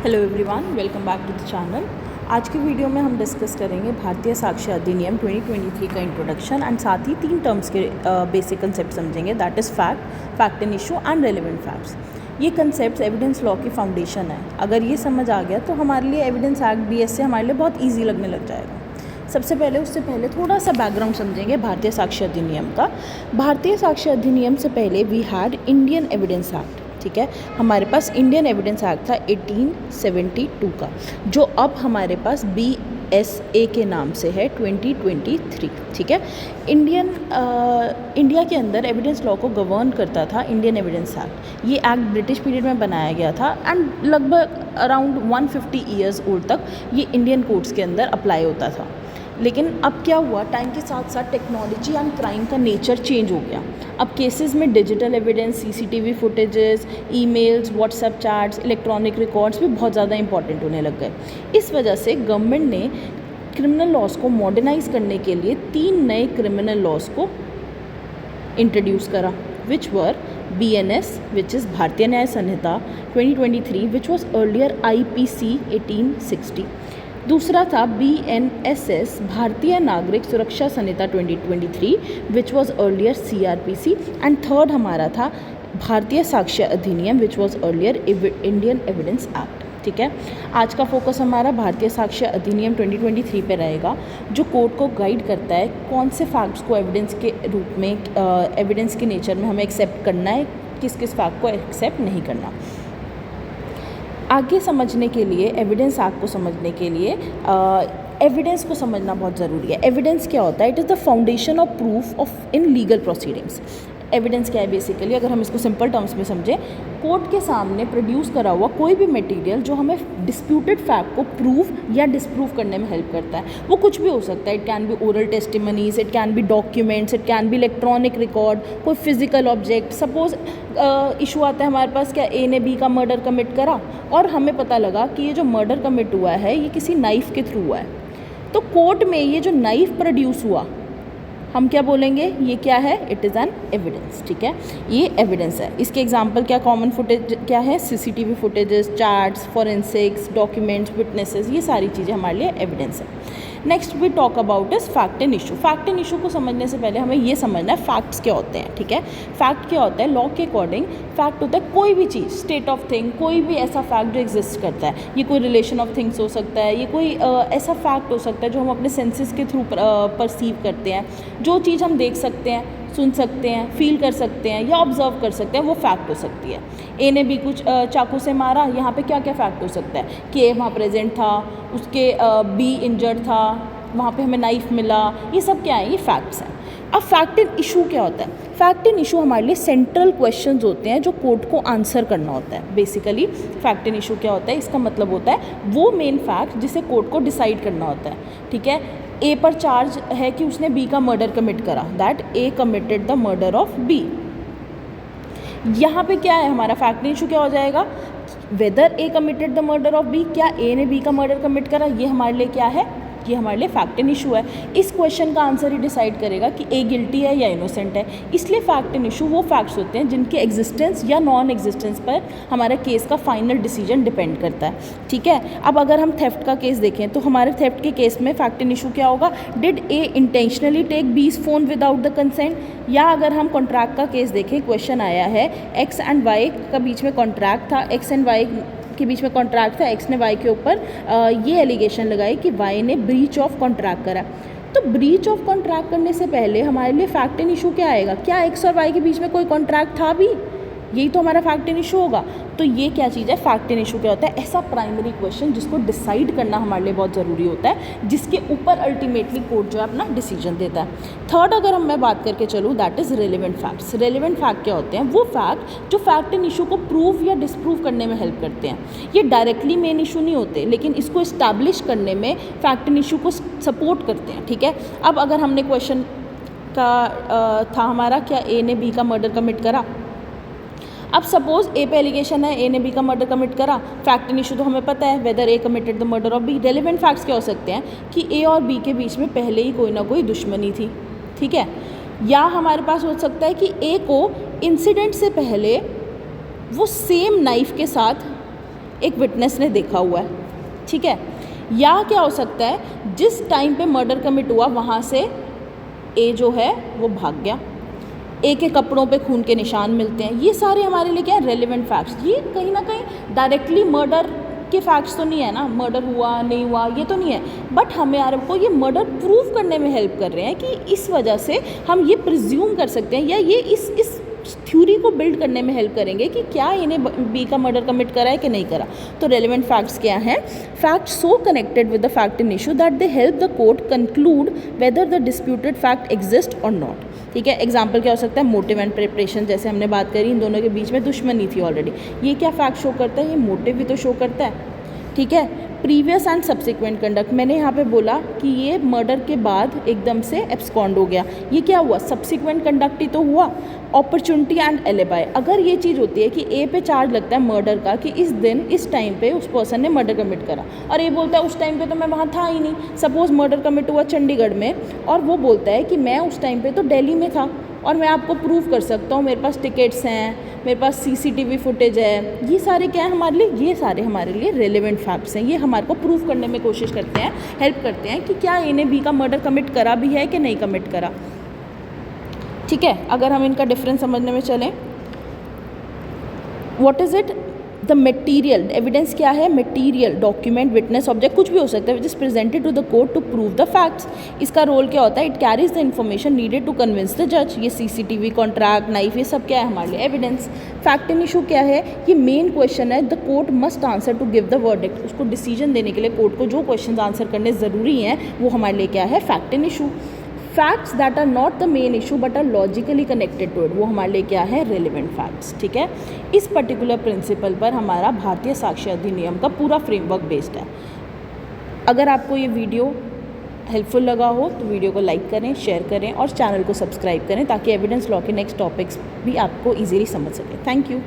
Hello everyone, welcome back to the channel. आज की video में हम डिस्कस करेंगे भारतीय साक्ष्य अधिनियम 2023 का इंट्रोडक्शन एंड साथ ही 3 टर्म्स के बेसिक कंसेप्ट समझेंगे, that is fact and issue and relevant facts. ये कंसेप्ट एविडेंस लॉ की फाउंडेशन है। अगर ये समझ आ गया तो हमारे लिए एविडेंस एक्ट BS से हमारे लिए बहुत ईजी लगने लग जाएगा। उससे पहले थोड़ा सा बैकग्राउंड समझेंगे भारतीय साक्ष्य अधिनियम का। भारतीय साक्ष्य अधिनियम से पहले we had Indian evidence act. ठीक है, हमारे पास इंडियन एविडेंस एक्ट था 1872 का, जो अब हमारे पास BSA के नाम से है 2023। ठीक है, इंडिया के अंदर एविडेंस लॉ को गवर्न करता था इंडियन एविडेंस एक्ट। ये एक्ट ब्रिटिश पीरियड में बनाया गया था एंड लगभग अराउंड 150 ईयर्स ओल्ड तक ये इंडियन कोर्ट्स के अंदर अप्लाई होता था। लेकिन अब क्या हुआ, टाइम के साथ साथ टेक्नोलॉजी एंड क्राइम का नेचर चेंज हो गया। अब केसेस में digital evidence, CCTV footages, emails, WhatsApp chats, electronic records भी बहुत ज़्यादा इंपॉर्टेंट होने लग गए। इस वजह से गवर्नमेंट ने क्रिमिनल लॉज को मॉडर्नाइज करने के लिए 3 नए क्रिमिनल लॉज को इंट्रोड्यूस करा, विच वर BNS, विच इज़ भारतीय न्याय संहिता 2023, विच वॉज अर्लियर IPC 1860। दूसरा था BNSS, भारतीय नागरिक सुरक्षा संहिता 2023, which was earlier CRPC। And third हमारा था भारतीय साक्ष्य अधिनियम, which was earlier Indian evidence act. ठीक है, आज का फोकस हमारा भारतीय साक्ष्य अधिनियम 2023 पे रहेगा, जो कोर्ट को गाइड करता है कौन से फैक्ट्स को एविडेंस के रूप में, एविडेंस के नेचर में हमें एक्सेप्ट करना है, किस किस फैक्ट को एक्सेप्ट नहीं करना। आगे समझने के लिए, एविडेंस एक्ट को समझने के लिए एविडेंस को समझना बहुत ज़रूरी है। एविडेंस क्या होता है? It is the foundation of proof of in legal proceedings. Evidence क्या है बेसिकली, अगर हम इसको सिंपल टर्म्स में समझें, कोर्ट के सामने प्रोड्यूस करा हुआ कोई भी मटेरियल जो हमें डिस्प्यूटेड फैक्ट को प्रूव या डिसप्रूव करने में हेल्प करता है। वो कुछ भी हो सकता है, it can be oral testimonies, it can be documents, it can be electronic record, कोई फिजिकल ऑब्जेक्ट। सपोज इशू आता है हमारे पास, क्या A ने B का मर्डर कमिट करा और हमें पता लगा कि ये जो मर्डर कमिट हुआ है ये किसी नाइफ़ के थ्रू हुआ है, तो कोर्ट में ये जो नाइफ़ प्रोड्यूस हुआ, हम क्या बोलेंगे, ये क्या है? It is an evidence. ठीक है, ये एविडेंस है। इसके एग्जांपल क्या, कॉमन फुटेज क्या है? CCTV footages, charts, forensics, documents, witnesses, ये सारी चीज़ें हमारे लिए एविडेंस है। Next we talk about is fact and issue. Fact and issue को समझने से पहले हमें ये समझना है फैक्ट्स क्या होते हैं। ठीक है, फैक्ट क्या होता है? लॉ के अकॉर्डिंग फैक्ट होता है कोई भी चीज़, स्टेट ऑफ थिंग, कोई भी ऐसा फैक्ट जो एग्जिस्ट करता है। ये कोई रिलेशन ऑफ थिंग्स हो सकता है, ये कोई ऐसा फैक्ट हो सकता है जो हम अपने सेंसेस के थ्रू परसीव करते हैं। जो चीज़ हम देख सकते हैं, सुन सकते हैं, फील कर सकते हैं या ऑब्जर्व कर सकते हैं, वो फैक्ट हो सकती है। A ने B कुछ चाकू से मारा, यहाँ पे क्या क्या फैक्ट हो सकता है कि A वहाँ प्रेजेंट था, उसके B इंजर्ड था, वहाँ पे हमें नाइफ मिला, ये सब क्या है? ये फैक्ट्स हैं। अब फैक्ट एंड इशू क्या होता है? फैक्ट एंड इशू हमारे लिए सेंट्रल क्वेश्चंस होते हैं जो कोर्ट को आंसर करना होता है। बेसिकली फैक्ट एंड इशू क्या होता है? इसका मतलब होता है वो मेन फैक्ट जिसे कोर्ट को डिसाइड करना होता है। ठीक है, A पर चार्ज है कि उसने B का मर्डर कमिट करा, that A committed the murder of B। यहाँ पे क्या है हमारा फैक्ट एंड इशू? क्या हो जाएगा? Whether A committed the murder of B, क्या A ने B का मर्डर कमिट करा, ये हमारे लिए क्या है? ये हमारे लिए फैक्ट एंड इशू है। इस क्वेश्चन का आंसर ही डिसाइड करेगा कि A गिल्टी है या इनोसेंट है। इसलिए फैक्ट एंड इशू वो फैक्ट्स होते हैं जिनके एग्जिस्टेंस या नॉन एग्जिस्टेंस पर हमारे केस का फाइनल डिसीजन डिपेंड करता है। ठीक है, अब अगर हम थेफ्ट का केस देखें तो हमारे थेफ्ट के केस में फैक्ट एंड इशू क्या होगा? Did A intentionally take B's phone without the consent? या अगर हम कॉन्ट्रैक्ट का केस देखें, क्वेश्चन आया है X एंड Y का बीच में कॉन्ट्रैक्ट था, X एंड Y के बीच में कॉन्ट्रैक्ट था, X ने Y के ऊपर ये एलिगेशन लगाई कि Y ने ब्रीच ऑफ कॉन्ट्रैक्ट करा। तो ब्रीच ऑफ कॉन्ट्रैक्ट करने से पहले हमारे लिए फैक्ट एंड इशू क्या आएगा? क्या X और Y के बीच में कोई कॉन्ट्रैक्ट था भी? यही तो हमारा फैक्ट एंड इशू होगा। तो ये क्या चीज़ है? फैक्ट एंड इशू क्या होता है? ऐसा प्राइमरी क्वेश्चन जिसको डिसाइड करना हमारे लिए बहुत ज़रूरी होता है, जिसके ऊपर अल्टीमेटली कोर्ट जो है अपना डिसीजन देता है। थर्ड अगर मैं बात करके चलूँ, that is relevant facts. Relevant fact क्या होते हैं? वो फैक्ट जो फैक्ट एंड इशू को प्रूव या डिसप्रूव करने में हेल्प करते हैं। ये डायरेक्टली मेन इशू नहीं होते, लेकिन इसको इस्टेब्लिश करने में फैक्ट एंड इशू को सपोर्ट करते हैं। ठीक है, अब अगर हमने क्वेश्चन का था हमारा, क्या A ने B का मर्डर कमिट करा? अब सपोज A पे एलिगेशन है A ने B का मर्डर कमिट करा, फैक्ट एंड इशू तो हमें पता है whether A committed the murder of B। Relevant facts क्या हो सकते हैं कि A और B के बीच में पहले ही कोई ना कोई दुश्मनी थी। ठीक है, या हमारे पास हो सकता है कि A को इंसिडेंट से पहले वो सेम नाइफ के साथ एक विटनेस ने देखा हुआ है, ठीक है। या क्या हो सकता है, जिस टाइम पे मर्डर कमिट हुआ वहाँ से ए जो है वो भाग गया, ए के कपड़ों पे खून के निशान मिलते हैं। ये सारे हमारे लिए क्या है, रेलिवेंट फैक्ट्स। ये कहीं ना कहीं डायरेक्टली मर्डर के फैक्ट्स तो नहीं है ना, मर्डर हुआ नहीं हुआ ये तो नहीं है, बट हमें आपको ये मर्डर प्रूव करने में हेल्प कर रहे हैं कि इस वजह से हम ये प्रिज्यूम कर सकते हैं, या ये इस थ्योरी को बिल्ड करने में हेल्प करेंगे कि क्या इन्हें बी का मर्डर कमिट करा है कि नहीं करा। तो रेलिवेंट फैक्ट्स क्या हैं, facts so connected with the fact in issue that they help the court conclude whether the disputed fact exist और नॉट, ठीक है। एग्जाम्पल क्या हो सकता है, मोटिव एंड प्रिपरेशन, जैसे हमने बात करी इन दोनों के बीच में दुश्मनी थी ऑलरेडी, ये क्या फैक्ट शो करता है, ये मोटिव भी तो शो करता है, ठीक है। प्रीवियस एंड सब्सिक्वेंट कंडक्ट, मैंने यहाँ पे बोला कि ये मर्डर के बाद एकदम से एब्सकॉन्ड हो गया, ये क्या हुआ, सब्सिक्वेंट कंडक्ट ही तो हुआ। अपॉर्चुनिटी एंड एलिबाई, अगर ये चीज़ होती है कि ए पे चार्ज लगता है मर्डर का कि इस दिन इस टाइम पे उस पर्सन ने मर्डर कमिट करा, और ये बोलता है उस टाइम पे तो मैं वहाँ था ही नहीं। सपोज़ मर्डर कमिट हुआ चंडीगढ़ में और वो बोलता है कि मैं उस टाइम पे तो दिल्ली में था और मैं आपको प्रूव कर सकता हूँ, मेरे पास टिकट्स हैं, मेरे पास CCTV फुटेज है, ये सारे क्या है हमारे लिए, ये सारे हमारे लिए रेलिवेंट फैक्ट्स हैं। ये हमारे को प्रूव करने में कोशिश करते हैं, हेल्प करते हैं कि क्या इन्हें बी का मर्डर कमिट करा भी है कि नहीं कमिट करा, ठीक है। अगर हम इनका डिफरेंस समझने में चलें, what is it, the material evidence क्या है, मटेरियल डॉक्यूमेंट विटनेस ऑब्जेक्ट कुछ भी हो सकता है which is presented to the court to prove the facts. इसका रोल क्या होता है, it carries the information needed to convince the जज। ये CCTV, कॉन्ट्रैक्ट, नाइफ, ये सब क्या है हमारे लिए एविडेंस। फैक्ट इन इशू क्या है, ये मेन क्वेश्चन है, the court must answer to give the verdict. उसको डिसीजन देने के लिए कोर्ट को जो क्वेश्चन आंसर करने ज़रूरी हैं वो हमारे लिए क्या है, fact in issue. Facts that are not the main issue but are logically connected to it, वो हमारे लिए क्या है, रेलिवेंट फैक्ट्स, ठीक है। इस पर्टिकुलर प्रिंसिपल पर हमारा भारतीय साक्ष्य अधिनियम का पूरा फ्रेमवर्क बेस्ड है। अगर आपको ये वीडियो हेल्पफुल लगा हो तो वीडियो को लाइक करें, शेयर करें और चैनल को सब्सक्राइब करें ताकि एविडेंस लॉ के नेक्स्ट टॉपिक्स भी आपको ईजिली समझ सकें। Thank you.